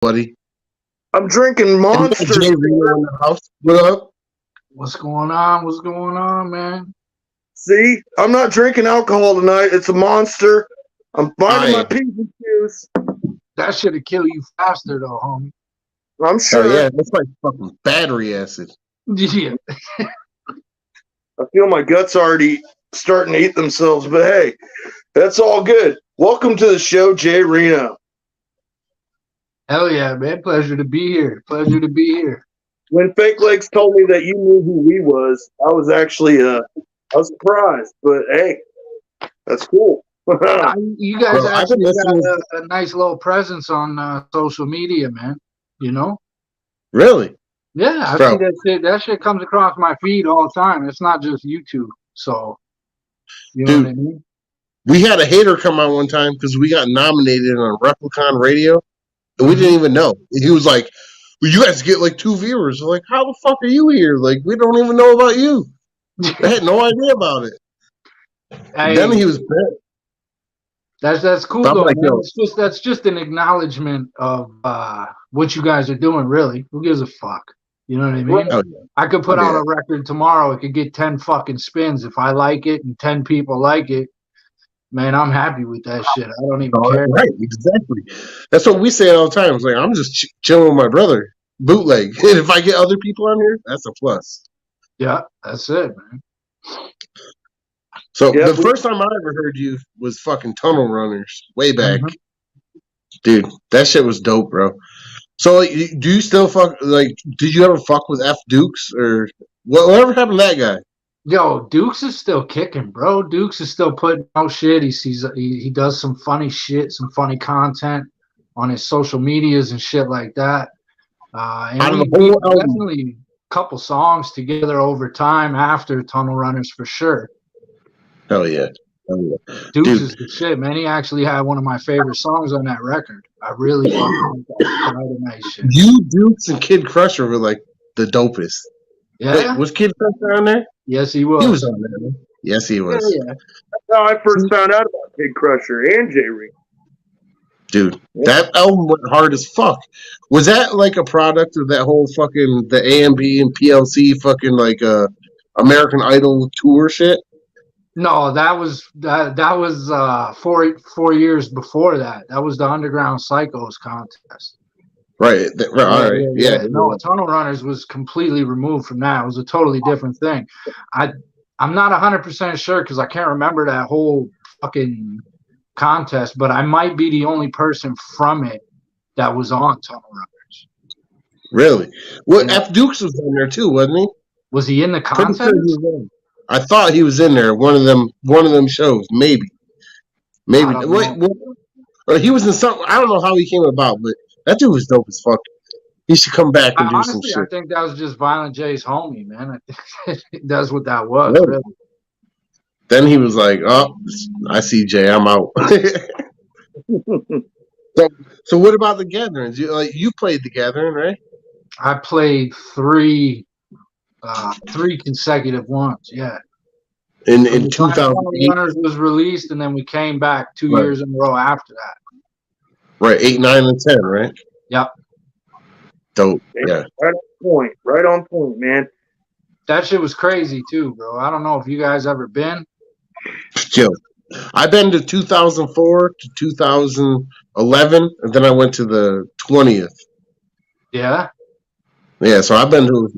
buddy? I'm drinking Monster. Jay Reno in the house. What up? What's going on? What's going on, man? See, I'm not drinking alcohol tonight. It's a Monster. I'm finding my P's and Q's. That should kill you faster, though, homie. I'm sure. Oh, yeah, that's like fucking battery acid. Yeah. I feel my guts already starting to eat themselves, but hey, that's all good. Welcome to the show, Jay Reno. Hell yeah, man. Pleasure to be here. Pleasure to be here. When Fake Legs told me that you knew who he was, I was actually I was surprised, but hey, that's cool. You guys actually got a nice little presence on social media, man. You know? Really? Yeah, I see that shit. That shit comes across my feed all the time. It's not just YouTube. So, you know what I mean? We had a hater come on one time because we got nominated on Replicon Radio, and we didn't even know. He was like, well, you guys get like 2 viewers. We're like, how the fuck are you here? Like, we don't even know about you. I had no idea about it. Then he was bad. That's cool though. Like, that's just an acknowledgement of what you guys are doing. Really, who gives a fuck? You know what I mean? Oh, yeah. I could put out a record tomorrow. It could get 10 fucking spins. If I like it and 10 people like it, man, I'm happy with that shit. I don't even care. Right, exactly. That's what we say all the time. It's like, I'm just chilling with my brother, bootleg. And if I get other people on here, that's a plus. Yeah, that's it, man. So the first time I ever heard you was fucking Tunnel Runners, way back. Dude, that shit was dope, bro. So, like, do you still fuck, like, did you ever fuck with F Dukes, or whatever happened to that guy? Yo, Dukes is still kicking, bro. Dukes is still putting out shit. He does some funny shit, some funny content on his social medias and shit like that. And we definitely a couple songs together over time after Tunnel Runners for sure. Hell yeah. Dukes is the shit, man. He actually had one of my favorite songs on that record. I really fucking like that nice shit. You, Dukes, and Kid Crusher were like the dopest. Yeah. Wait, was Kid Crusher on there? Yes, he was. He was on there, man. Yes, he was. Yeah. That's how I first found out about Kid Crusher and Jay Reno. Dude, that album went hard as fuck. Was that like a product of that whole fucking the AMB and PLC fucking like American Idol tour shit? No, that was 4 years before that. That was the Underground Psychos contest. Right. All right. Yeah. No, Tunnel Runners was completely removed from that. It was a totally different thing. I'm not 100% sure because I can't remember that whole fucking contest, but I might be the only person from it that was on Tunnel Runners. Really? Well, F Dukes was in there too, wasn't he? Was he in the contest? I thought he was in there. One of them shows, maybe. Wait, he was in something. I don't know how he came about, but that dude was dope as fuck. He should come back and do some shit. I think that was just Violent J's homie, man. I think that's what that was. Really. Then he was like, "Oh, I see Jay. I'm out." So what about the gatherings? You played the gathering, right? I played three consecutive ones, yeah. In 2008, Runners was released, and then we came back 2 years in a row after that. Right, 8, 9, and 10, right? Yep. Dope. Yeah. Right on point, man. That shit was crazy too, bro. I don't know if you guys ever been. Yo, I've been to 2004 to 2011, and then I went to the 20th. Yeah. Yeah, so I've been to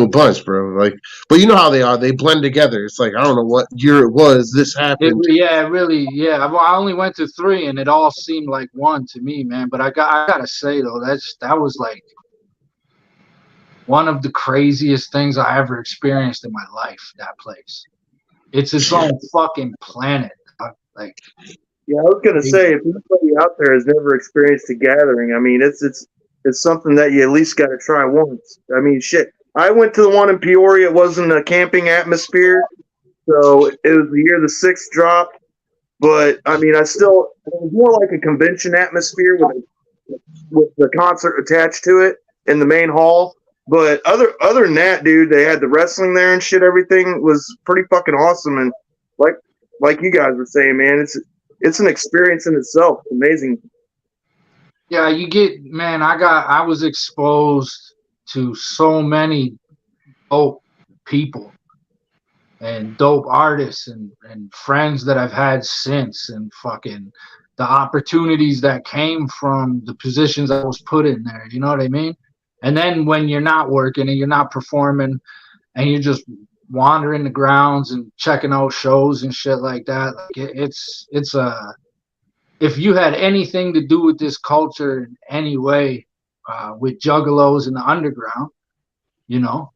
a bunch, bro. Like, but you know how they are; they blend together. It's like I don't know what year it was. This happened. Yeah. I only went to 3, and it all seemed like one to me, man. But I gotta say though, that was like one of the craziest things I ever experienced in my life. That place, it's its own fucking planet. Like, yeah, I was gonna say, if anybody out there has never experienced a gathering, I mean, it's something that you at least got to try once. I mean, shit. I went to the one in Peoria. It wasn't a camping atmosphere, so it was the year the 6th dropped. But I mean, it was more like a convention atmosphere with the concert attached to it in the main hall. But other than that, dude, they had the wrestling there and shit. Everything was pretty fucking awesome. And like you guys were saying, man, it's an experience in itself. It's amazing. Yeah, you get, man, I was exposed to so many dope people and dope artists and friends that I've had since, and fucking the opportunities that came from the positions I was put in there. You know what I mean? And then when you're not working and you're not performing and you're just wandering the grounds and checking out shows and shit like that, like it's a, if you had anything to do with this culture in any way, with juggalos in the underground, you know,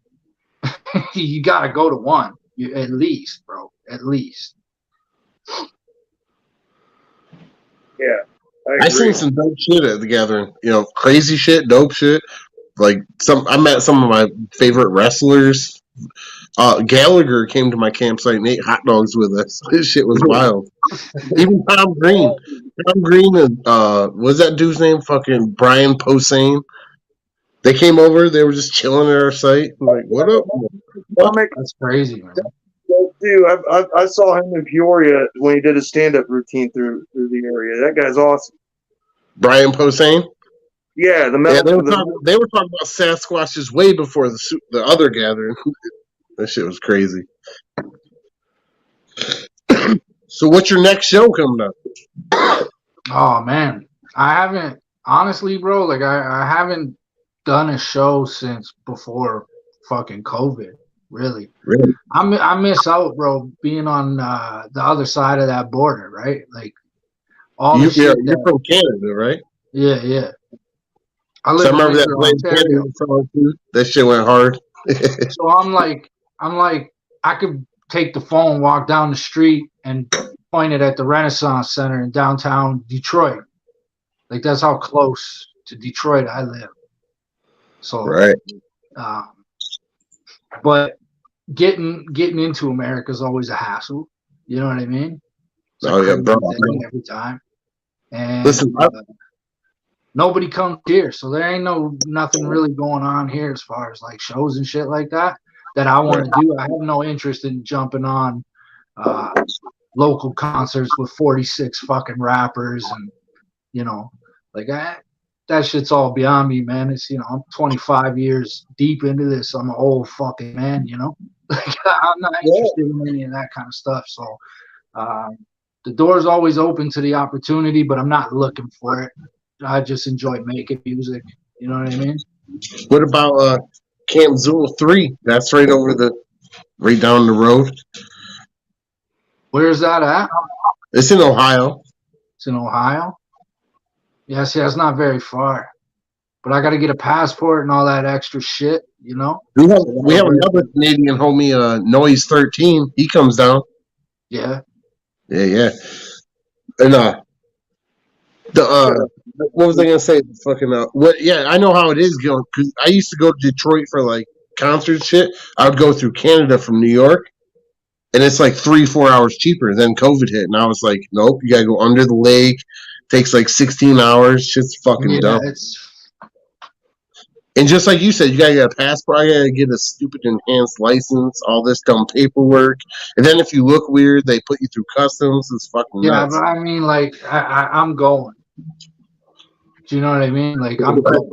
you got to go to one, at least, bro, at least. Yeah, I seen some dope shit at the gathering. You know, crazy shit, dope shit. Like I met some of my favorite wrestlers. Gallagher came to my campsite and ate hot dogs with us. This shit was wild. Even Tom Green. Tom Green and what's that dude's name? Fucking Brian Posehn. They came over. They were just chilling at our site. I'm like, what up? That's crazy, man. Dude, I saw him in Peoria when he did his stand-up routine through the area. That guy's awesome. Brian Posehn. Yeah, they were talking about Sasquatches way before the other gathering. That shit was crazy. So, what's your next show coming up? Oh man, I haven't, honestly, bro. Like I haven't done a show since before fucking COVID. Really? I miss out, bro, being on the other side of that border, right? Like all the shit. You're from Canada, right? Yeah. I remember that place Canada. That shit went hard. So I'm like, I could take the phone, walk down the street, and point it at the Renaissance Center in downtown Detroit. Like that's how close to Detroit I live. So right. But getting into America is always a hassle. You know what I mean? It's bro. Every time. And listen, nobody comes here, so there ain't nothing really going on here as far as like shows and shit like that I want to do. I have no interest in jumping on local concerts with 46 fucking rappers, and you know, like that shit's all beyond me, man. It's, you know, I'm 25 years deep into this. I'm an old fucking man, you know. Like I'm not interested in any of that kind of stuff. So the door's always open to the opportunity, but I'm not looking for it. I just enjoy making music. You know what I mean? What about Camp Zool 3? That's right down the road. Where's that at? It's in Ohio. It's in Ohio? Yeah, see, that's not very far. But I got to get a passport and all that extra shit, you know? We have another Canadian homie, Noise 13. He comes down. Yeah. Yeah. And what was I gonna say? Fucking what? Yeah, I know how it is going, because I used to go to Detroit for like concert shit. I would go through Canada from New York, and it's like 3-4 hours cheaper. Then COVID hit, and I was like, nope, you gotta go under the lake. Takes like 16 hours. Shit's fucking dumb. And just like you said, you gotta get a passport. I gotta get a stupid enhanced license. All this dumb paperwork, and then if you look weird, they put you through customs. It's fucking nuts. Yeah, but I mean, like, I'm going. Do you know what I mean? Like, I'm going.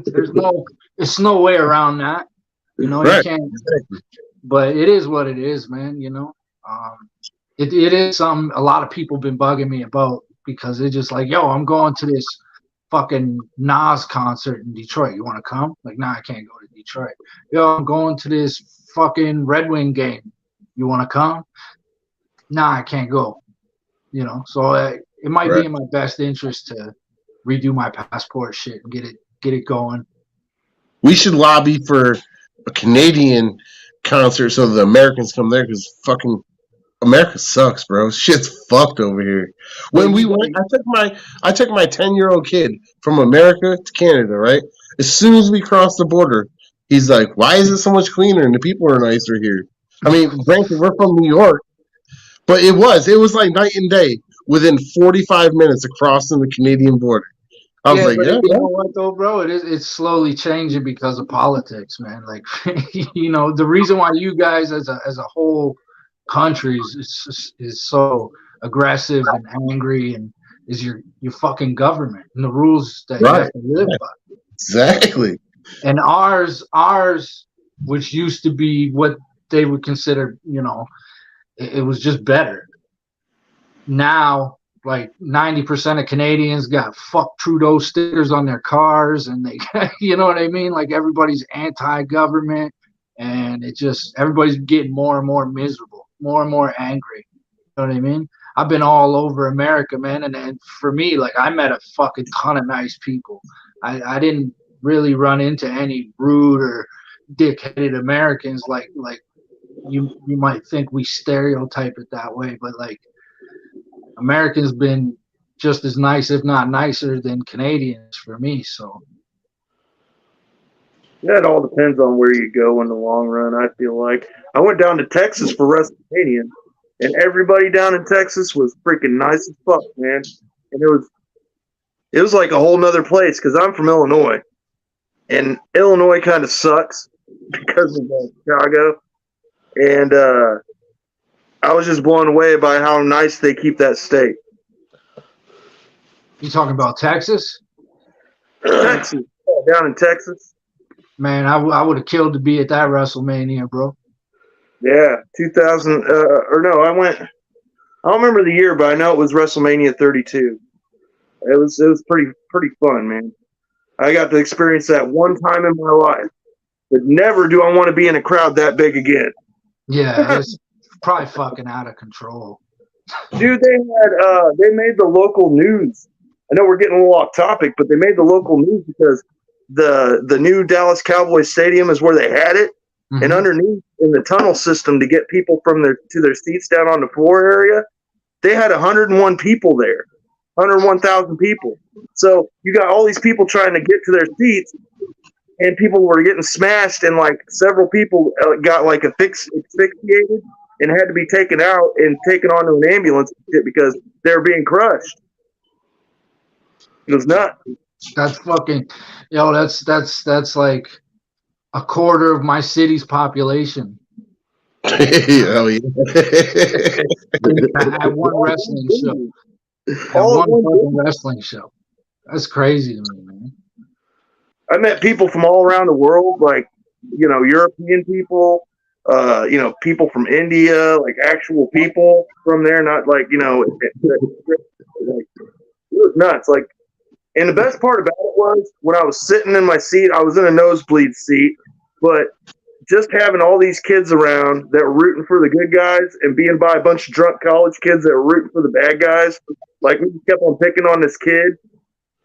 There's no way around that. You know, right. You can't. Exactly. But it is what it is, man. You know, it is something a lot of people been bugging me about, because it's just like, yo, I'm going to this fucking Nas concert in Detroit. You want to come? Like, nah, I can't go to Detroit. Yo, I'm going to this fucking Red Wing game. You want to come? Nah, I can't go. You know, so it might be in my best interest to redo my passport shit and get it going. We should lobby for a Canadian concert so the Americans come there, because fucking America sucks, bro. Shit's fucked over here. When we went, I took my 10-year-old kid from America to Canada, right? As soon as we crossed the border, he's like, why is it so much cleaner and the people are nicer here? I mean, granted, we're from New York, but it was like night and day within 45 minutes of crossing the Canadian border. I was like, you know what though, bro? It's slowly changing because of politics, man. Like, you know, the reason why you guys as a whole country is so aggressive and angry and is your fucking government and the rules that Right. you have to live by. Exactly. And ours, which used to be what they would consider, you know, it was just better. Now, like 90% of Canadians got "fuck Trudeau" stickers on their cars, and they, you know what I mean? Like everybody's anti-government, and it just everybody's getting more and more miserable, more and more angry. You know what I mean? I've been all over America, man, and for me, like I met a fucking ton of nice people. I didn't really run into any rude or dick-headed Americans like you might think we stereotype it that way, but like Americans been just as nice, if not nicer, than Canadians for me. So Yeah, it all depends on where you go in the long run. I feel like I went down to Texas for WrestleMania, and everybody down in Texas was freaking nice as fuck, man. And it was like a whole nother place because I'm from Illinois, and Illinois kind of sucks because of Chicago. And I was just blown away by how nice they keep that state. you talking about Texas? Texas, down in Texas. Man, I would have killed to be at that WrestleMania, bro. Yeah, 2000 or no, I went. I don't remember the year, but I know it was WrestleMania 32. It was pretty fun, man. I got to experience that one time in my life, but never do I want to be in a crowd that big again. Yeah, it's probably fucking out of control. Dude, they made the local news. I know we're getting a little off topic, but they made the local news because the new Dallas Cowboys stadium is where they had it, and underneath in the tunnel system to get people from to their seats down on the floor area, they had 101 people there, 101,000 people. So you got all these people trying to get to their seats, and people were getting smashed, and like several people got like asphyxiated and had to be taken out and taken onto an ambulance because they were being crushed. It was nuts. That's fucking, that's like a quarter of my city's population. Hell yeah. At one wrestling show. At one fucking wrestling show. That's crazy to me, man. I met people from all around the world, like, you know, European people, you know, people from India, like actual people from there, not like, you know, it was nuts. Like, and the best part about it was when I was sitting in my seat, I was in a nosebleed seat, but just having all these kids around that were rooting for the good guys and being by a bunch of drunk college kids that were rooting for the bad guys, like we just kept on picking on this kid.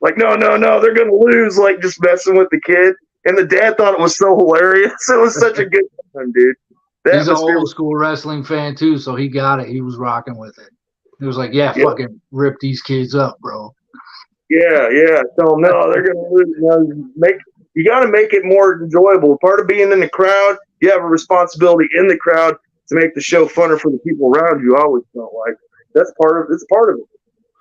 Like, no, they're going to lose, like just messing with the kid. And the dad thought it was so hilarious. It was such a good time, dude. He's an old school wrestling fan too, so he got it. He was rocking with it. He was like, yeah. Fucking rip these kids up, bro. Yeah. Tell them, no, they're going to lose. You got to make it more enjoyable. Part of being in the crowd, you have a responsibility in the crowd to make the show funner for the people around you. I always felt like it's part of it.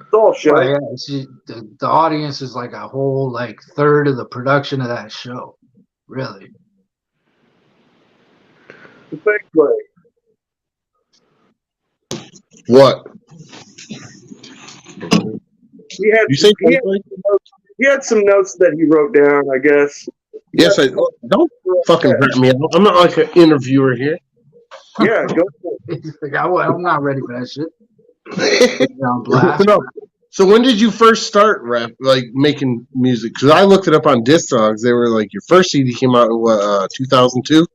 It's all show. Well, yeah, see, the audience is like a whole like third of the production of that show. Really. The fake play. What? He had some notes that he wrote down, I guess. Yes, don't fucking hurt me. I'm not like an interviewer here. Yeah, go for it. I'm not ready for that shit. No. So when did you first start like making music? Because I looked it up on Discogs. They were like your first CD came out in 2002.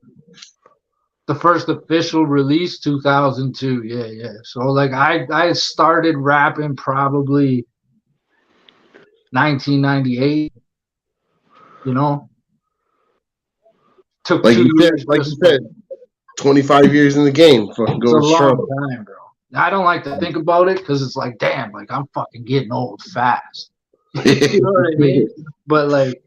The first official release 2002. Yeah. So like I started rapping probably 1998. You know, took like 2 years. Like you said, 25 years in the game. Fucking it's go a strong. long time, bro. I don't like to think about it because it's like, damn, like I'm fucking getting old fast. You know what I mean? But like,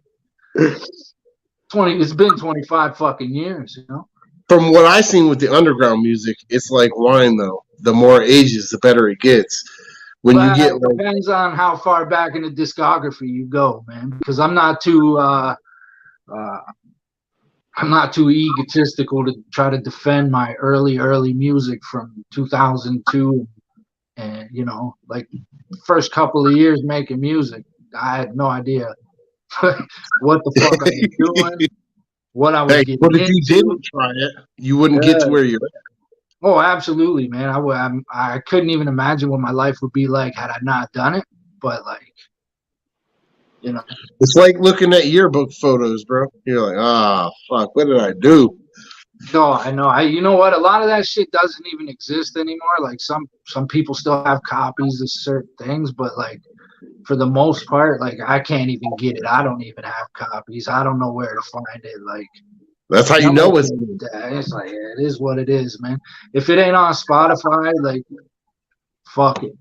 it's been 25 fucking years, you know. From what I've seen with the underground music, it's like wine though. The more it ages, the better it gets. When you get it depends on how far back in the discography you go, man. Because I'm not too egotistical to try to defend my early music from 2002 And like first couple of years making music, I had no idea what the fuck I was doing, what I was Hey, getting but if you into. didn't try it, you wouldn't get to where you're at. Oh, absolutely, man. I couldn't even imagine what my life would be like had I not done it. But like, It's like looking at yearbook photos, bro. You're like, ah, fuck, what did I do? no, I know. You know what? A lot of that shit doesn't even exist anymore. Like some people still have copies of certain things, but like for the most part, like I can't even get it. I don't even have copies. I don't know where to find it. Like That's how you know it's. it's like it is what it is, man. If it ain't on Spotify, like fuck it,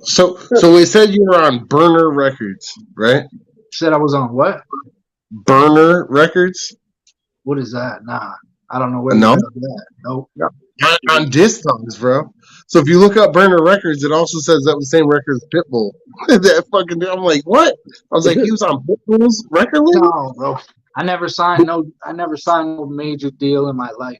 So it said you were on Burner Records, right? Said I was on what? Burner Records? What is that? Nah, I don't know where No? you got that. Nope. On Discogs, bro. So if you look up Burner Records, it also says that was the same record as Pitbull. That fucking, I'm like, what? I was like, he was on Pitbull's record label? No, bro. I never signed no major deal in my life.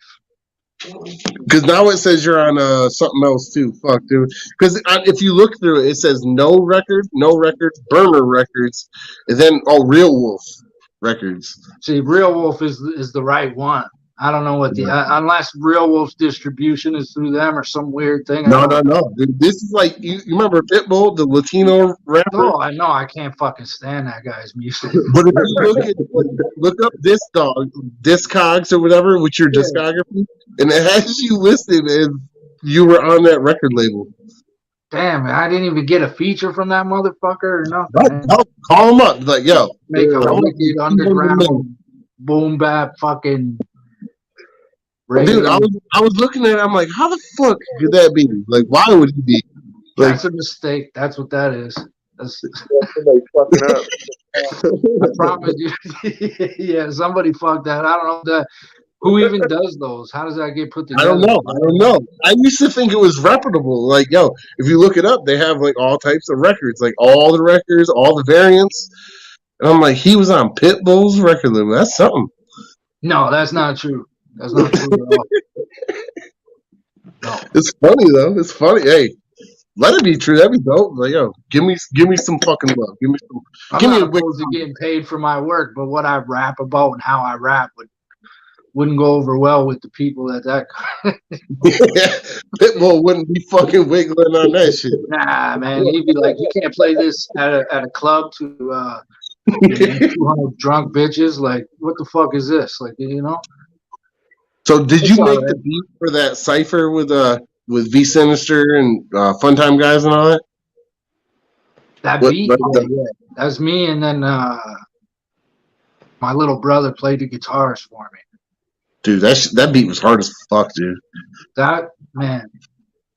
Because now it says you're on something else too. Fuck, dude. Because if you look through it, it says no records, Burner Records, and then Real Wolf Records. See, Real Wolf is the right one. I don't know what unless Real Wolf's distribution is through them or some weird thing. No. Dude, this is like you remember Pitbull, the Latino rapper? No, I know. I can't fucking stand that guy's music. But if you look up Discogs or whatever with your discography, and it has you listed as you were on that record label. Damn, I didn't even get a feature from that motherfucker or nothing. Call him up, like, yo, make a wicked underground boom bap fucking. Radio. Dude, I was looking at it. I'm like, how the fuck could that be? Like, why would he be? Like, that's a mistake. That's what that is. That's somebody fucking up. I promise you. Yeah, somebody fucked that. I don't know that. Who even does those? How does that get put together? I don't know. I used to think it was reputable. Like, yo, if you look it up, they have like all types of records, like all the records, all the variants. And I'm like, he was on Pitbull's record label. That's something. No, that's not true. That's not true at all. No. It's funny though. It's funny. Hey, let it be true. That'd be dope. Like, yo, give me some fucking love. Give me some. I'm not opposed to getting paid for my work, but what I rap about and how I rap wouldn't go over well with the people that. Pitbull wouldn't be fucking wiggling on that shit. Nah, man, he'd be like, you can't play this at a club to 200 drunk bitches. Like, what the fuck is this? Like, So did you make the beat for that cipher with V Sinister and Funtime Guys and all that? That beat, yeah. That's me, and then my little brother played the guitars for me. Dude, that beat was hard as fuck, dude. That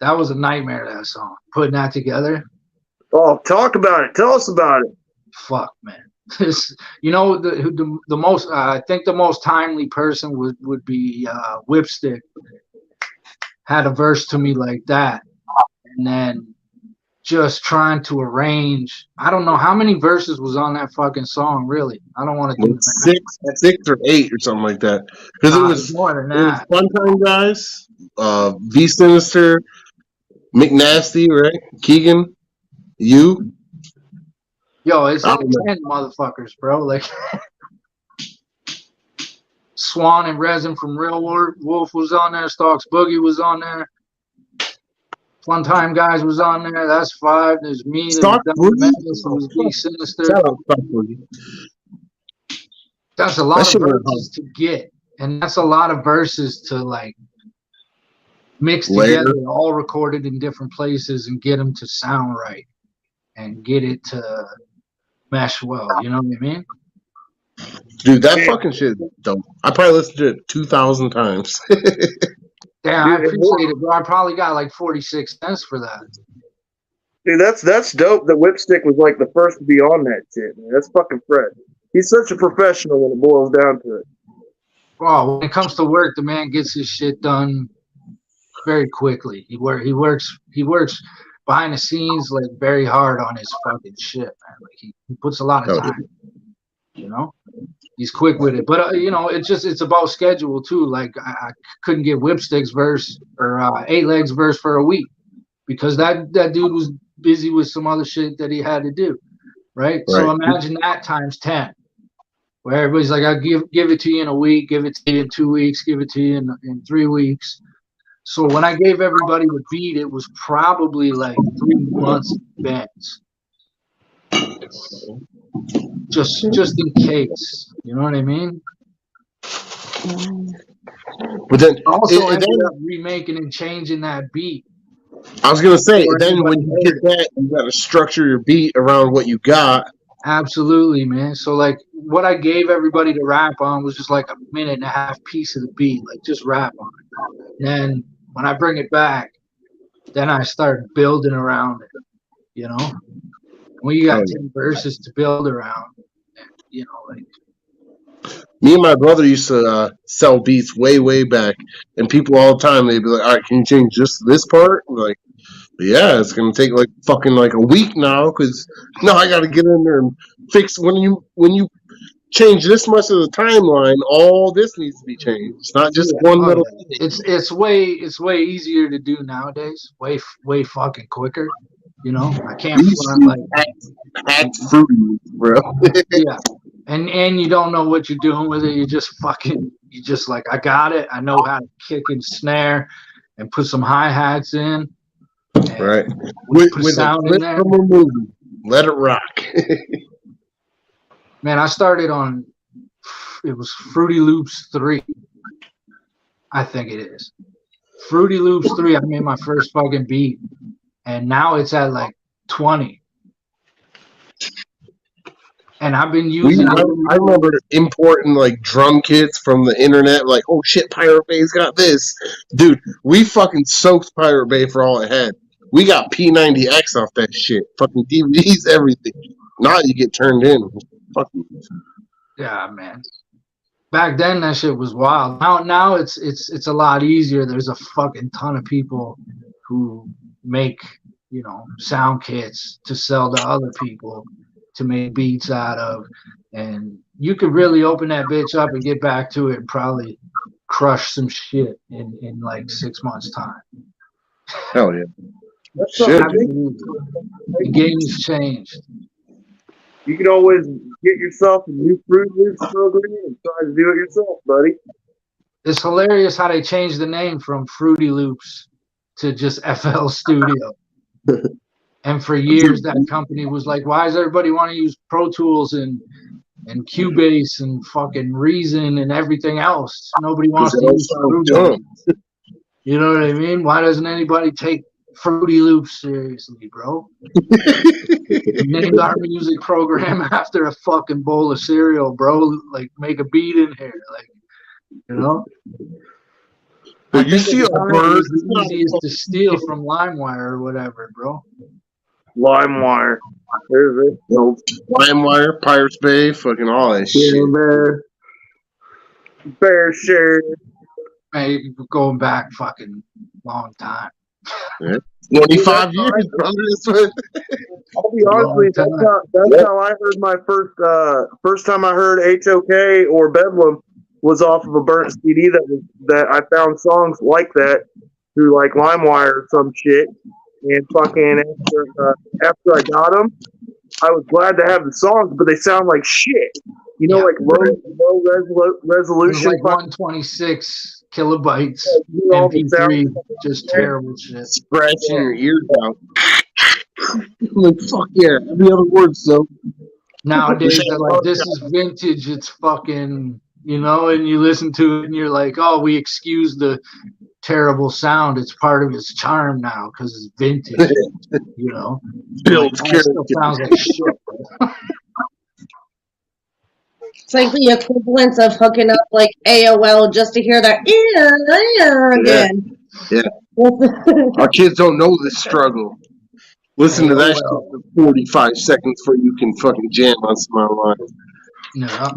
was a nightmare. That song, putting that together. Oh, talk about it. Tell us about it. Fuck, man. The most I think the most timely person would be Whipstick. Had a verse to me like that, and then just trying to arrange. I don't know how many verses was on that fucking song. Really, I don't want to do six or 8 or something like that, because it was more than that. Funtime Guys, V Sinister, McNasty, right? Keegan, you. Yo, it's like 10 motherfuckers, bro. Like Swan and Resin from Real Wolf was on there. Stalks Boogie was on there. Funtime Guys was on there. That's 5. There's me. There's Madness, was V Sinister. That's a lot of verses to get, and that's a lot of verses to like mix together, all recorded in different places, and get them to sound right and get it to mesh well. You know what I mean? Dude, that fucking shit is dope. I probably listened to it 2,000 times. Yeah, I appreciate it, bro. I probably got like 46 cents for that. Dude, that's dope that Whipstick was like the first to be on that shit, man. That's fucking fresh. He's such a professional when it boils down to it. Oh, when it comes to work, the man gets his shit done very quickly. He works behind the scenes like very hard on his fucking shit, man. Like he puts a lot of time. He's quick with it, but it's about schedule too. Like I couldn't get Whipstick's verse or 8 Legs verse for a week. because that dude was busy with some other shit that he had to do, right? So imagine that times 10, where everybody's like, I'll give it to you in a week, give it to you in 2 weeks, give it to you in 3 weeks. So when I gave everybody the beat, it was probably like 3 months in advance. Just in case. You know what I mean? But then also ended up remaking and changing that beat. I was gonna say, then when you get that, you gotta structure your beat around what you got. Absolutely, man. So like what I gave everybody to rap on was just like a 1.5 minute piece of the beat, like just rap on it. And then when I bring it back, then I start building around it, you know? When you got 10 verses to build around, you know, like. Me and my brother used to sell beats way back, and people all the time they'd be like, "All right, can you change this part?" I'm like, yeah, it's gonna take like a week now because now I got to get in there and fix when you change this much of the timeline, all this needs to be changed. It's not just one little thing. It's way easier to do nowadays. Way fucking quicker. You know, I can't front like act fruity, bro. Yeah. And you don't know what you're doing with it. You just like, I got it. I know how to kick and snare and put some hi-hats in. Right. With sound in there. From a movie. Let it rock. Man, I started on, it was Fruity Loops 3. I think it is. Fruity Loops 3, I made my first fucking beat. And now it's at like 20. And I've been using I remember importing like drum kits from the internet, like, oh shit, Pirate Bay's got this. Dude, we fucking soaked Pirate Bay for all it had. We got P90X off that shit. Fucking DVDs, everything. Now you get turned in. Fucking. Yeah, man. Back then that shit was wild. Now it's a lot easier. There's a fucking ton of people who make, you know, sound kits to sell to other people to make beats out of, and you could really open that bitch up and get back to it and probably crush some shit in like 6 months time. Hell yeah. The game's changed. You can always get yourself a new Fruit Loops program and try to do it yourself, buddy. It's hilarious how they changed the name from Fruity Loops to just FL Studio. And for years, that company was like, why does everybody want to use Pro Tools and Cubase and fucking Reason and everything else? Nobody wants to use Fruity Loops. You know what I mean? Why doesn't anybody take Fruity Loops seriously, bro? Named our music program after a fucking bowl of cereal, bro. Like, make a beat in here. Like, you know? But you see a bird. It's the easiest to steal from LimeWire or whatever, bro. LimeWire. There's it. LimeWire, Pirates Bay, fucking all that shit. Bear share. Hey, going back fucking long time. Yeah. 25 years, brother. I'll be honest with you, that's how I heard my first time I heard HOK or Bedlam was off of a burnt CD that I found songs like that through like LimeWire or some shit. And fucking after I got them, I was glad to have the songs, but they sound like shit. You know, like low resolution. Like 126 kilobytes MP3, just terrible shit. Scratching your ears out. Like, fuck yeah, every other word, so. Nowadays, they're like, this is vintage, it's fucking, you know, and you listen to it and you're like, oh, we excuse the terrible sound. It's part of its charm now because it's vintage, you know. Builds like, still sounds like shit. It's like the equivalent of hooking up like AOL just to hear that again. Yeah. Our kids don't know this struggle. Listen to that shit for 45 seconds before you can fucking jam on some online. Yeah.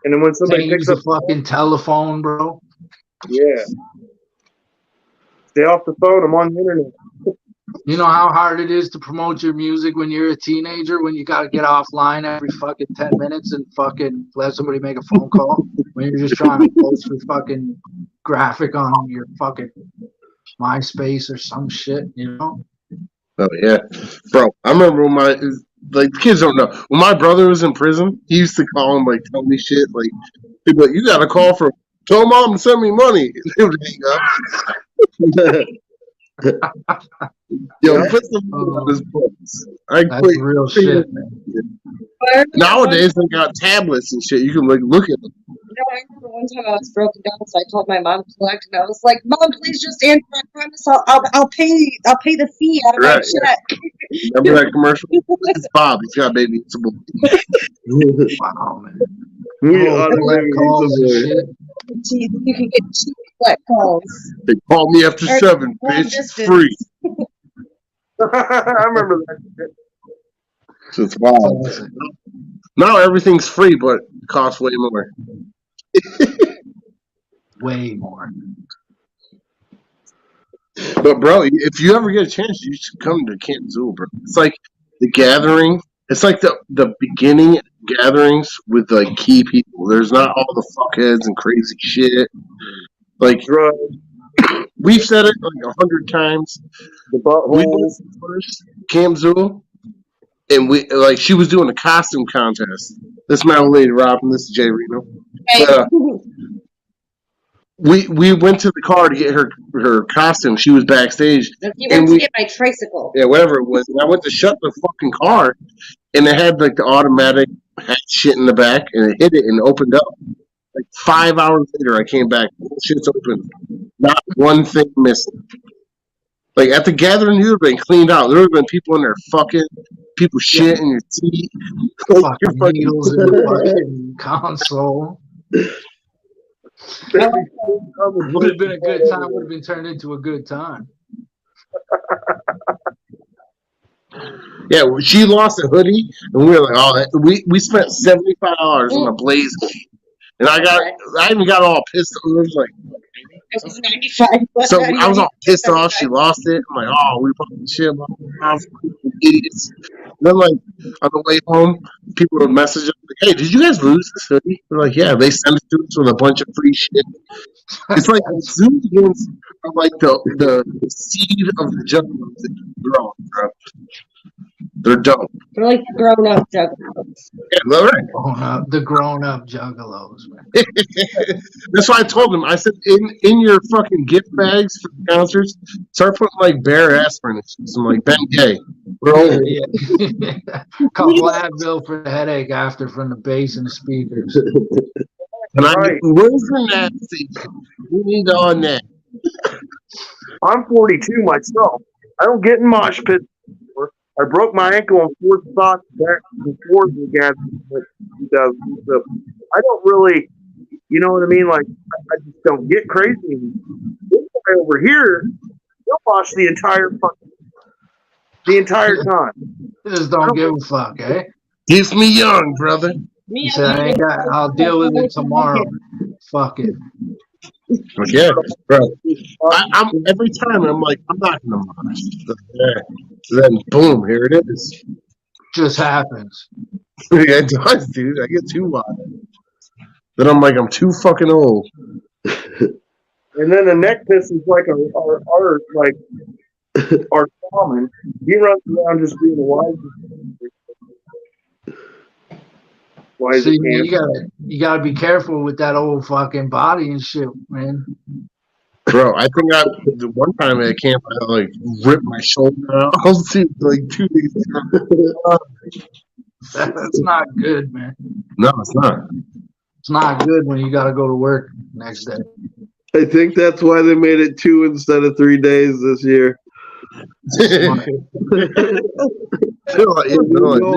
And then when somebody picks up the fucking telephone, bro. Yeah. Stay off the phone. I'm on the internet. You know how hard it is to promote your music when you're a teenager, when you got to get offline every fucking 10 minutes and fucking let somebody make a phone call when you're just trying to post your fucking graphic on your fucking MySpace or some shit, you know? Oh yeah, bro. I remember when the kids don't know when my brother was in prison. He used to call him like tell me shit like he'd be like, you got to call for tell mom to send me money. He would hang up. Yo, put some money on his books. That's real shit, man. Nowadays they got tablets and shit. You can like look at them. I remember one time I was broken down, so I called my mom to collect, and I was like, "Mom, please just answer. I promise I'll pay the fee out of my check." Remember that commercial? It's Bob. He's got baby. It's a boy. Wow, man. We ought to calls and shit. You can get cheap collect calls. They call me after 7, bitch. It's free. I remember that shit. So it's wild. Now everything's free, but it costs way more. Way more. But bro, if you ever get a chance, you should come to Camp Zool, bro. It's like the gathering. It's like the beginning gatherings with like key people. There's not all the fuckheads and crazy shit. Like we've said it like 100 times. The butthole. First Camp Zool, and she was doing a costume contest. This is my old lady Robin. This is Jay Reno. But, we went to the car to get her costume. She was backstage. You went to get my tricycle. Yeah, whatever it was. And I went to shut the fucking car, and it had like the automatic shit in the back, and it hit it and opened up. Like 5 hours later, I came back. Shit's open. Not one thing missing. Like at the gathering, you would have been cleaned out. There would have been people in there fucking, people shit in your teeth. Fucking needles in the fucking console. Would have been a good time. Would have been turned into a good time. Yeah, she lost a hoodie, and we were like, "Oh, we spent $75 on a blaze, and I even got all pissed. It was like, it was 95. So I was all pissed off. She lost it. I'm like, oh, we fucking shit, idiots. And then like on the way home, people would message us like, "Hey, did you guys lose this hoodie?" We're like, "Yeah." They sent it to us with a bunch of free shit. It's like Zoom games are like the seed of the juggalos that keep growing, bro. They're dope. They're like grown-up juggalos. Yeah, right. The grown-up juggalos, man. That's why I told them. I said, in your fucking gift bags for the concerts, start putting like bare aspirin and some like Ben Gay. Bro. Yeah. Couple Advil for the headache after from the bass and the speakers. And where's the nap station? We need on that. I'm 42 myself. I don't get in mosh pits anymore. I broke my ankle on 4 spots back before the gathering in 2000. So I don't really, you know what I mean? Like, I just don't get crazy anymore. This guy over here, he'll mosh the entire time. Just don't give a fuck, eh? Keeps me young, brother. He said, I'll deal with it tomorrow. Fuck it. Yeah, bro. I'm every time I'm like, I'm not gonna mosh. Then boom, here it is. Just happens. Yeah, it does, dude. I get too wild. Then I'm like, I'm too fucking old. And then the neck piss is like our shaman. He runs around just being a wise. So you gotta be careful with that old fucking body and shit, man. Bro, I think the one time at camp I like ripped my shoulder out. I was like 2 days ago. That's not good, man. No, it's not. It's not good when you gotta go to work next day. I think that's why they made it 2 instead of 3 days this year. They're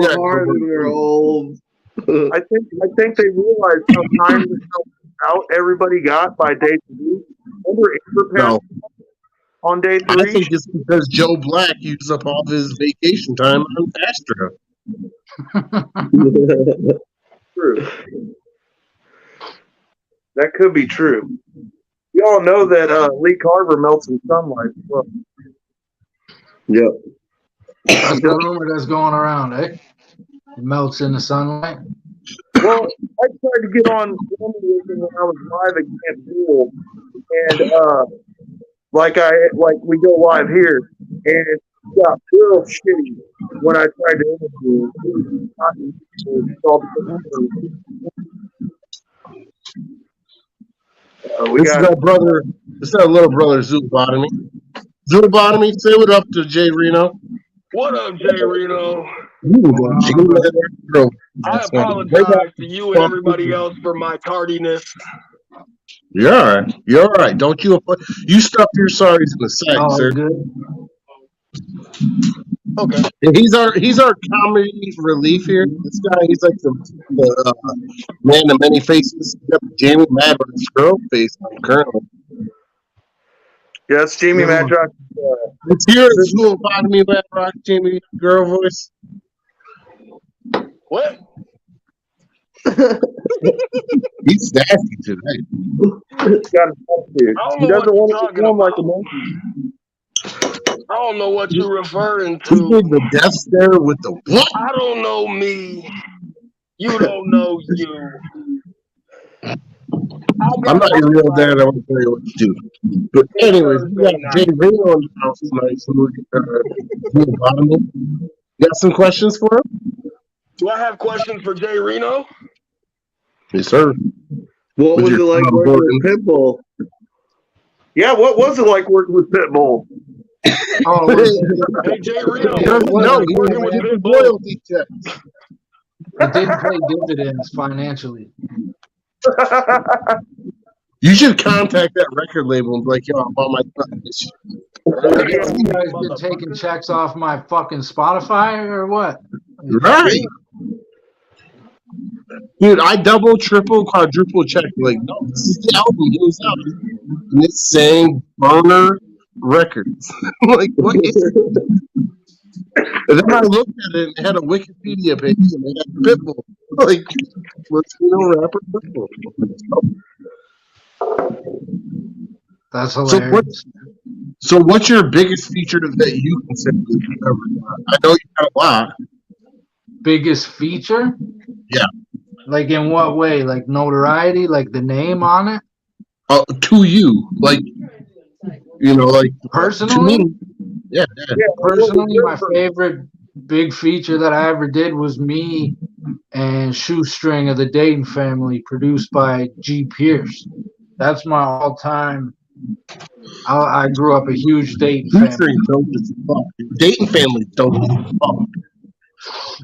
hard and they're old. I think they realized how time out everybody got by day 3. Remember on day 3? I think it's because Joe Black used up all of his vacation time on Astro. True. That could be true. You all know that Lee Carver melts in sunlight as well. Yep. That's the rumor that's going around, eh? It melts in the sunlight. Well, I tried to get on when I was live at Camp Zool, and like we go live here, and it got real shitty when I tried to interview. We This is got our brother. This is our little brother, Zoobotomy. Zoobotomy, say what up to Jay Reno. What up, Jay Reno? I I apologize to you and everybody else for my tardiness. You're all right. You're all right. Don't you? You stuff your sorries in the sack, Oh, sir. good. Okay. He's our comedy relief here. This guy, he's like the man of many faces. Jamie Mad with his girl face on currently. Yes, Jamie Madrox. Let's hear it, Zoobotomy, Mad Rock, Jamie girl voice. What? He's nasty today. He doesn't want to perform like a monkey. I don't know what you're referring He to. did the death stare with the what? I don't know me. You don't know you. I'm not your real dad. I want to tell you what to do. But anyways, we got Jay Reno in the house tonight. So you got some questions for him? Do I have questions for Jay Reno? Yes, sir. What was it like working with Pitbull? Yeah, what was it like working with Pitbull? Oh, Hey, Jay Reno. No, he working with didn't Pitbull. royalty checks. it didn't pay dividends financially. You should contact that record label and be like, yo, I want my cut this shit. You guys been taking checks off my fucking Spotify or what? Right. Dude, I double, triple, quadruple check. Like, no, this is the album. It was out. And it's saying Burner Records. Like, what is it? And then I looked at it and it had a Wikipedia page and it had Pitbull. Like, Latino rapper Pitbull. That's So hilarious. what's your biggest feature that you consider that you've ever done? I know you got a lot. Biggest feature? Yeah. Like in what way? Like notoriety? Like the name on it? To you. Like, you know, like, Personally? to me. Yeah. Personally, my favorite big feature that I ever did was me and Shoestring of the Dayton Family, produced by G. Pierce. That's my all-time. I grew up a huge Dayton family. Dayton family dope as fuck.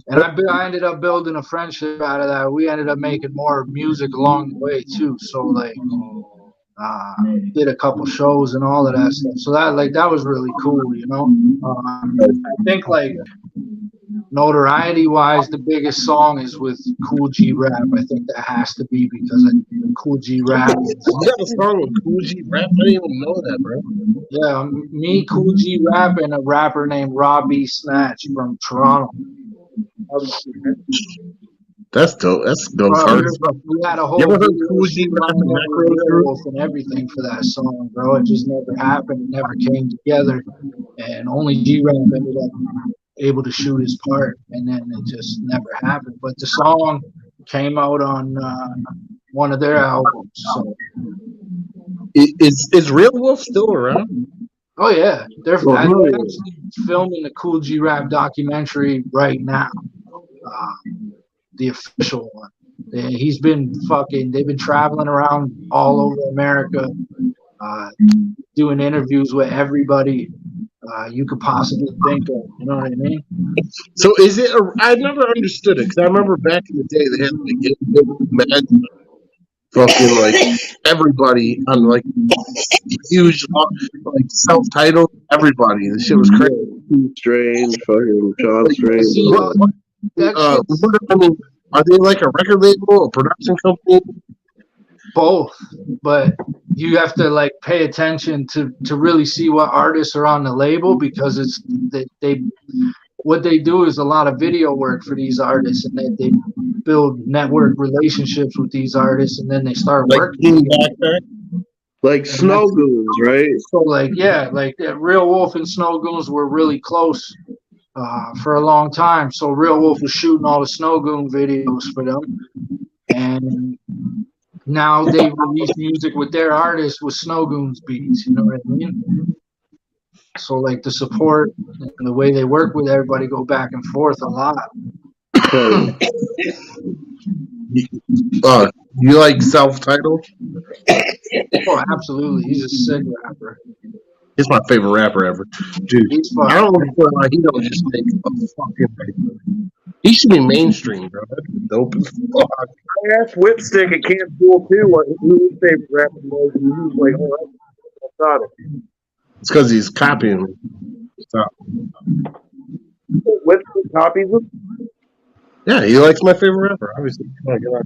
And I ended up building a friendship out of that. We ended up making more music along the way too. So like, did a couple shows and all of that stuff. So that was really cool, you know. I think like notoriety wise, the biggest song is with Cool G Rap. I think that has to be because Cool G Rap. You got a song with Cool G Rap? I didn't even know that, bro. Yeah, me, Cool G Rap, and a rapper named Robbie Snatch from Toronto. That's dope. That's dope. We had a whole you ever heard Cool G Rap and everything for that song, bro. It just never happened. It never came together, and only G Rap ended up able to shoot his part, and then it just never happened. But the song came out on one of their albums. So. Is Real Wolf still around? Oh yeah, they're actually filming the Cool G Rap documentary right now, the official one. They've been traveling around all over America, doing interviews with everybody you could possibly think of. You know what I mean? So is it? I never understood it because I remember back in the day they had like Mad, fucking like everybody on like huge like self-titled everybody. The shit was crazy. Strange, fucking John Strange. I mean, are they like a record label, a production company? Both, but you have to like pay attention to really see what artists are on the label, because it's what they do is a lot of video work for these artists, and they build network relationships with these artists, and then they start like working. Like Snow Goons, right? So like Real Wolf and Snow Goons were really close for a long time. So Real Wolf was shooting all the Snow Goon videos for them, and now they release music with their artists with Snow Goons beats. You know what I mean? So like the support and the way they work with everybody go back and forth a lot. You like self-titled? Oh, absolutely. He's a sick rapper. He's my favorite rapper ever, dude. He's I don't understand why he don't just make a fucking. He should be mainstream, bro. That's dope as fuck. I asked Whipstick at Camp School too who his favorite rapper was, and he was like, "Oh, that's not it." It's because he's copying me. Stop. Whipstick copies him. Yeah, he likes my favorite rapper, obviously. Come on, get on.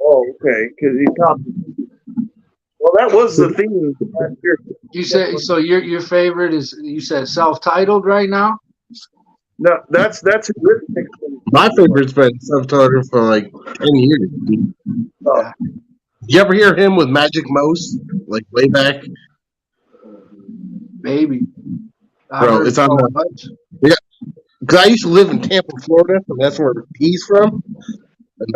Oh, okay, because he copies. Well, that was the theme last year. You said so. Your favorite is you said self-titled right now. No, that's Whipstick. My favorite's been self-titled for like 10 years. Dude. Oh. Did you ever hear him with Magic Mouse, like way back? Maybe. Bro, it's on the. Yeah, because I used to live in Tampa, Florida, and that's where he's from. And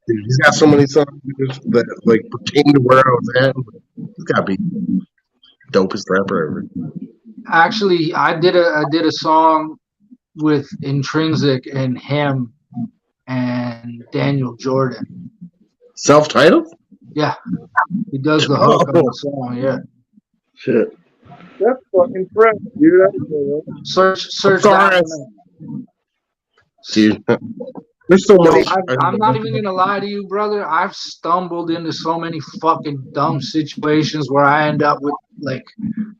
dude, he's got so many songs that like pertain to where I was at. He's got to be dopest rapper ever. Actually, I did a song with Intrinsic and him and Daniel Jordan. Self-titled? Yeah, he does the hook on the song. Yeah. Shit. That's fucking fresh, dude. Search Sorry. that. Dude, there's so many. I'm not even gonna lie to you, brother. I've stumbled into so many fucking dumb situations where I end up with like,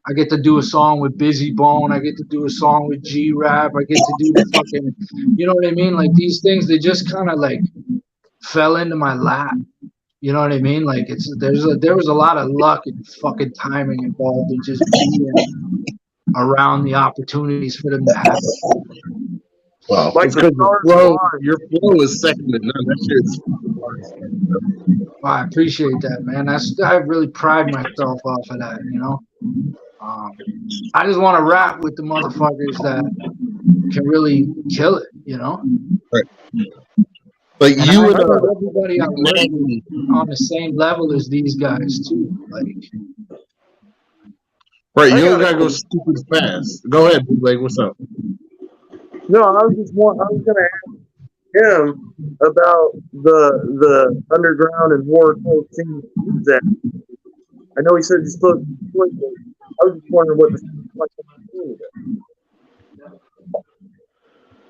I get to do a song with Busy Bone, I get to do a song with G Rap, I get to do the fucking, you know what I mean? Like these things, they just kind of like fell into my lap. You know what I mean? Like there was a lot of luck and fucking timing involved in just being around the opportunities for them to happen. Well, Like it's because your flow is second to none. That shit's. Well, I appreciate that, man. I really pride myself off of that, you know. I just want to rap with the motherfuckers that can really kill it, you know. Right. Like and you I and everybody I work with on the same level as these guys too. Like, right, you don't gotta go stupid fast. Go ahead, like, what's up? No, I was gonna ask him about the underground and hardcore scene he's at. I know he said he's supposed to be I was just wondering what the scene was like.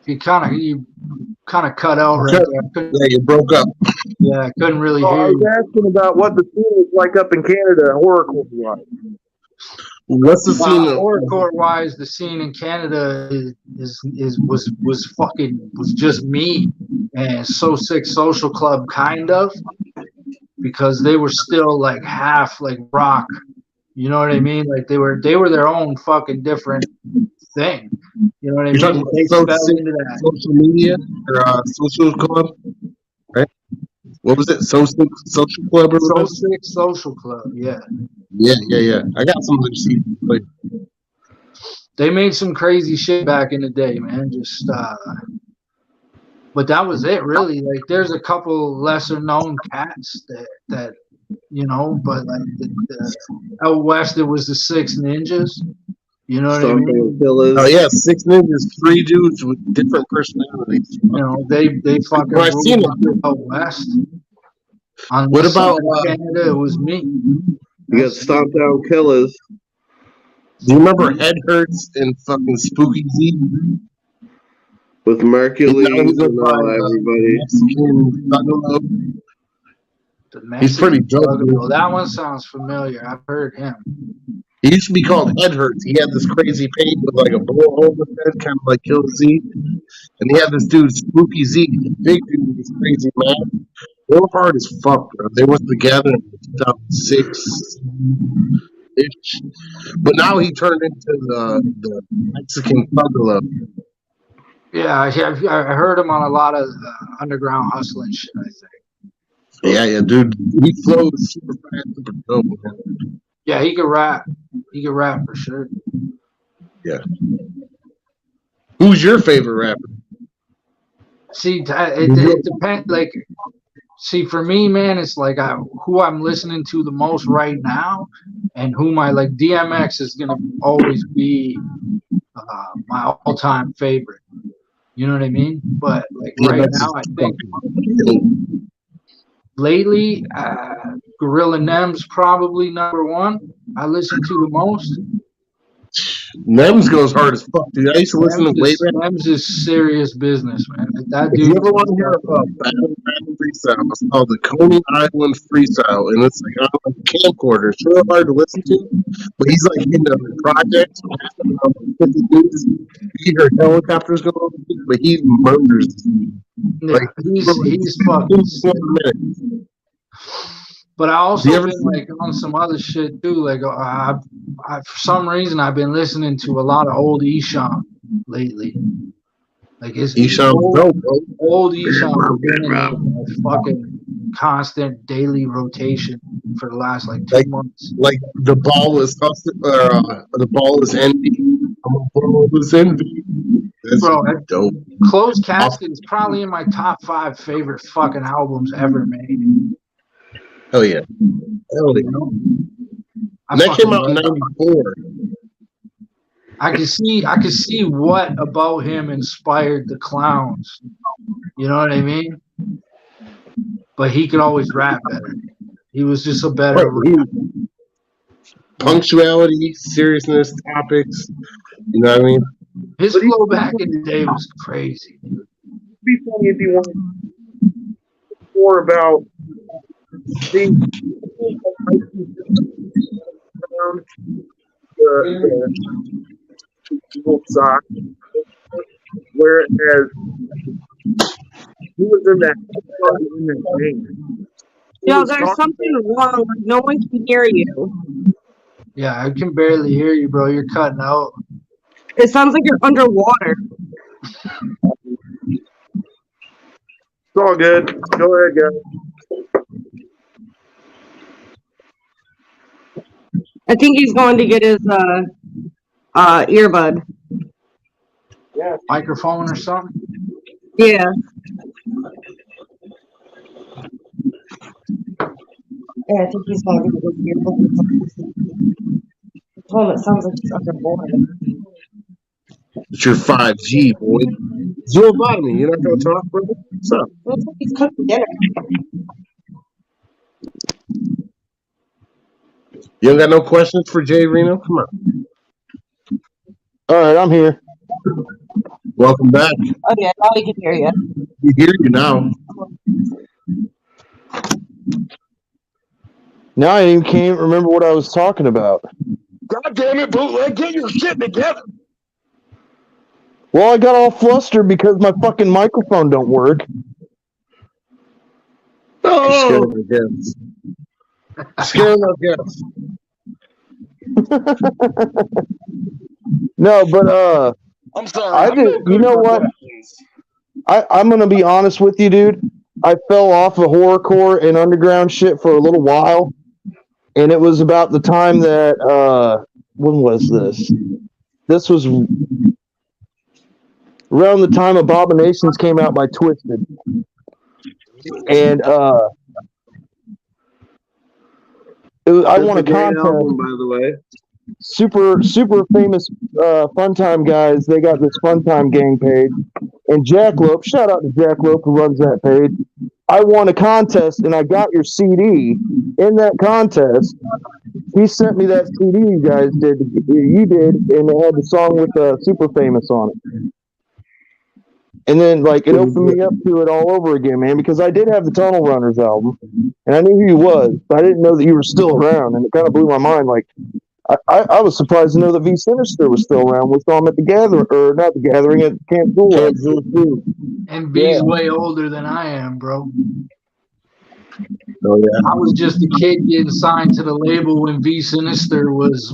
you kind of cut out right there. Yeah, you broke up. Yeah, I couldn't really hear I was you. asking about what the scene was like up in Canada, horrorcore wise. What's the scene? Hardcore wise, the scene in Canada was just me and So Sick Social Club, kind of, because they were still like half like rock. You know what I mean? Like they were their own fucking different thing. You know what I mean? They fell into that. Social media or social club, right? What was it? Social club or So Sick Social Club, yeah. Yeah. I got some of them CDs. They made some crazy shit back in the day, man. Just but that was it, really. Like, there's a couple lesser known cats that you know, but like out west, it was the Six Ninjas. You know what I mean? Killers. Oh yeah, 6 Ninjas, 3 dudes with different personalities. You know, they fucking ruled out west. On what about Canada? It was me. You got Stomp Down Killers. Do you remember Head Hurts and fucking Spooky Z? With Mercury and everybody. He's pretty dope. That one sounds familiar. I've heard him. He used to be called Head Hurts. He had this crazy paint with like a bullet hole in his head, kind of like Kill Z. And he had this dude, Spooky Z, big dude with this crazy man. They were hard as fuck, bro. They were together in 2006 ish. But now he turned into the Mexican thug love. Yeah, I heard him on a lot of underground hustling shit, I think. Yeah, dude. He flows super fast, super dope, man. Yeah, he could rap. He could rap for sure. Yeah. Who's your favorite rapper? See, it depends. Like, See, for me, man, it's like who I'm listening to the most right now, and who my like DMX is gonna always be my all-time favorite. You know what I mean? But like right now, I think lately, Gorilla Nem's probably number one. I listen to the most. Nems goes hard as fuck, dude. I used to listen to way back. Nems is serious business, man. That If dude. you ever want to hear a battle freestyle, it's called the Coney Island Freestyle, and it's like on a camcorder. It's real hard to listen to, but he's like in the project, 50 dudes. You hear helicopters going over, but he murders. Yeah, Like he's fucking. 1 minute. But I also Do you ever been like on some other shit too. Like I for some reason I've been listening to a lot of old Esham lately. Like it's Esham old Esham has been in a fucking constant daily rotation for the last like 2 months. Like the ball is the ball is envy. The ball is envy. That's Bro, dope. Closed Casket is probably in my top 5 favorite fucking albums ever made. Hell yeah. Hell yeah. And that came out in '94. I could see what about him inspired the Clowns. You know what I mean? But he could always rap better. He was just a better rapper. Punctuality, seriousness, topics. You know what I mean? His flow back in the day was crazy. It'd be funny if you wanted more about the side, whereas he was in that game. Yo, there's something wrong. No one can hear you. Yeah, I can barely hear you, bro. You're cutting out. It sounds like you're underwater. It's all good. Go ahead, guys. I think he's going to get his earbud. Yeah. Microphone or something? Yeah. Yeah, I think he's going to get his earbud. Oh, it sounds like he's underwater. It's your 5G, boy. Joe Biden, you're not going to talk, brother? What's up? Looks like he's cooking dinner. You don't got no questions for Jay Reno? Come on. All right, I'm here. Welcome back. Oh, yeah, now we can hear you. We hear you now. Now I even can't remember what I was talking about. God damn it, bootleg, get your shit together. Well, I got all flustered because my fucking microphone don't work. Oh, scared my guests. No, but I'm sorry. I did. You know what? I'm gonna be honest with you, dude. I fell off of horrorcore and underground shit for a little while, and it was about the time that when was this? This was around the time Abominations came out by Twisted, and I won a contest. Album, by the way. Super famous Funtime guys. They got this Funtime gang page, and Jackalope. Shout out to Jackalope who runs that page. I won a contest, and I got your CD in that contest. He sent me that CD you guys did. You did, and it had the song with Super Famous on it. And then, like, it opened me up to it all over again, man, because I did have the Tunnel Runners album, and I knew who you was, but I didn't know that you were still around, and it kind of blew my mind. Like, I was surprised to know that V Sinister was still around. We saw him at the gathering, or not the gathering, at Camp Zool. And V's way older than I am, bro. Oh, yeah. I was just a kid getting signed to the label when V Sinister was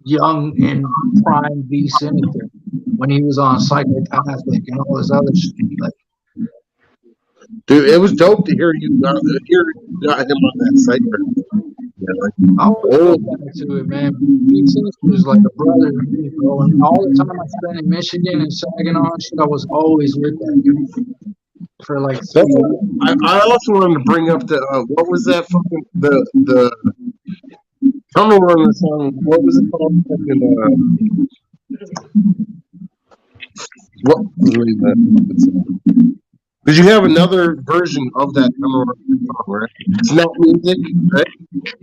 young and prime V Sinister, when he was on Psychopathic and all this other shit. Like, dude, it was dope to hear you got him on that site. Yeah, like, I always go back to it, man. V Sinister was like a brother to me, bro. And all the time I spent in Michigan and Saginaw and shit, I was always with that guy. for like That's 3 years. I also wanted to bring up the what was that fucking the Tunnel Runner song? What was it called? Fucking what? Wait a minute. Because you have another version of that Tunnel Runner song, right? Snap Music, right?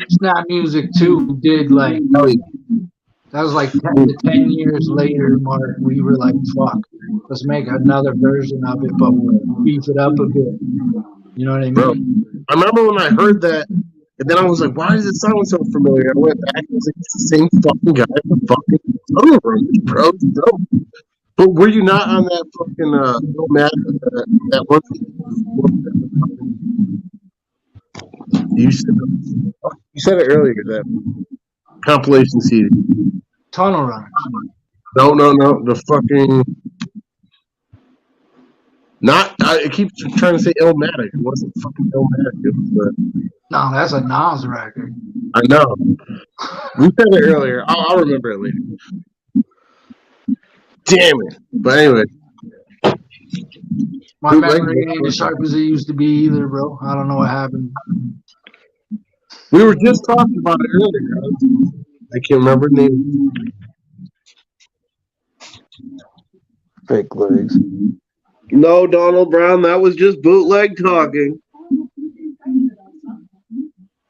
Snap Music too did like Oh, yeah. that was like 10 years later, Mark. We were like, fuck, let's make another version of it, but we'll beef it up a bit. You know what I Bro, mean? I remember when I heard that, and then I was like, why does it sound so familiar? I went back and I was like, it's the same fucking guy from fucking Tunnel Runners, bro. It's dope. But were you not on that fucking that one? You said it earlier, that compilation CD. Tunnel Runners. No. The fucking not. I keep trying to say Illmatic. It wasn't fucking Illmatic. It was No, that's a Nas record. I know. We said it earlier. I'll remember it later. Damn it. But anyway. My memory ain't as sharp as it used to be either, bro. I don't know what happened. We were just talking about it earlier. I can't remember the name. Fake legs. No, Donald Brown, that was just bootleg talking.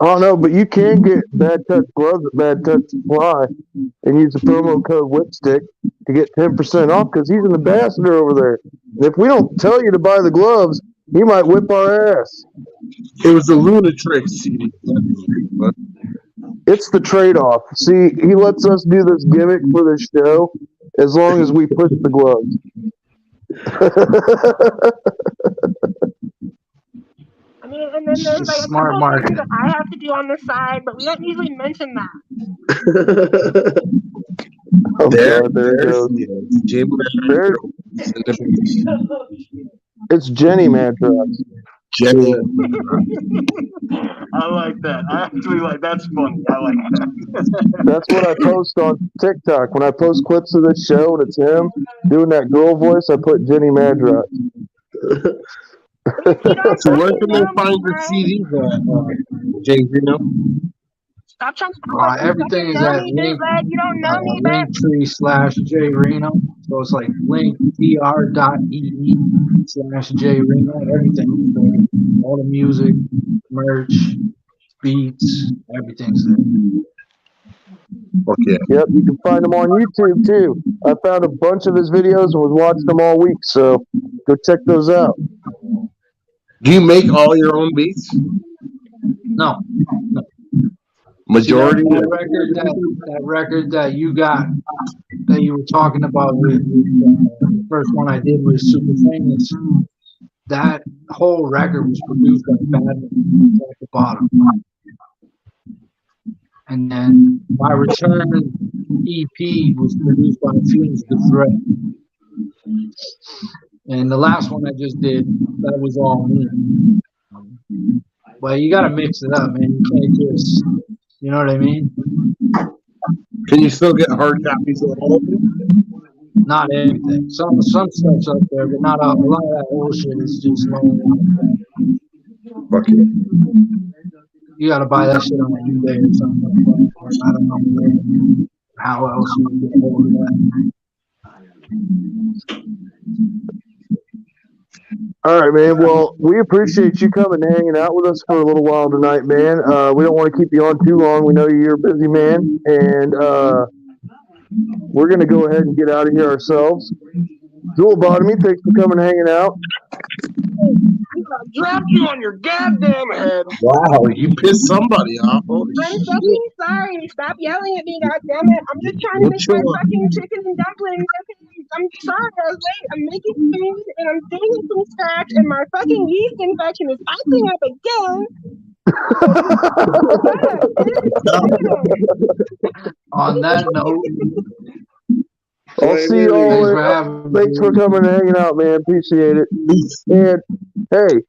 Oh no, but you can get Bad Touch gloves at Bad Touch Supply and use the promo code Whipstick to get 10% off because he's an ambassador over there. And if we don't tell you to buy the gloves, he might whip our ass. It was the Lunatrix CD. It's the trade-off. See, he lets us do this gimmick for the show as long as we push the gloves. I mean, and then there's like a Smart couple marketing. things that I have to do on the side, but we don't usually mention that. Oh, There God, there it goes. There, it's Jenny Madrox. Jenny. I like that. I actually like that's funny. I like that. That's what I post on TikTok. When I post clips of this show and it's him doing that girl voice, I put Jenny Madrox. So where can they find the CDs at, Jay Reno? Stop trying to Everything is at You don't know me, man. Linktree/J Reno. So it's like linktr.ee/J Reno. Everything. All the music, merch, beats, everything's there. Okay. Yep, you can find him on YouTube too. I found a bunch of his videos and was watching them all week, so go check those out. Do you make all your own beats? No. Majority. See, that record that you got, that you were talking about with the first one I did was Super Famous. That whole record was produced by Badman at the bottom. And then my Return EP was produced by Fumes the Threat. And the last one I just did, that was all me. But you gotta mix it up, man. You can't just, you know what I mean? Can you still get hard copies of all of them? Not everything. Some stuff's up there, but not a lot of that old shit is just long. Fuck it. You gotta buy that shit on eBay or something like that. Or I don't know how else you would get hold of that. All right, man. Well, we appreciate you coming and hanging out with us for a little while tonight, man. We don't want to keep you on too long. We know you're a busy man, and we're going to go ahead and get out of here ourselves. Jewel Bottomy, thanks for coming and hanging out. Drop you on your goddamn head. Wow, you pissed somebody off. Holy I'm shit. fucking sorry. Stop yelling at me, goddammit. I'm just trying to make my fucking chicken and dumplings. Okay? I'm sorry, I was late. I'm making food and I'm doing it from scratch, and my fucking yeast infection is acting up again. On that note, I'll see you all. Thanks for coming and hanging out, man. Appreciate it. And hey,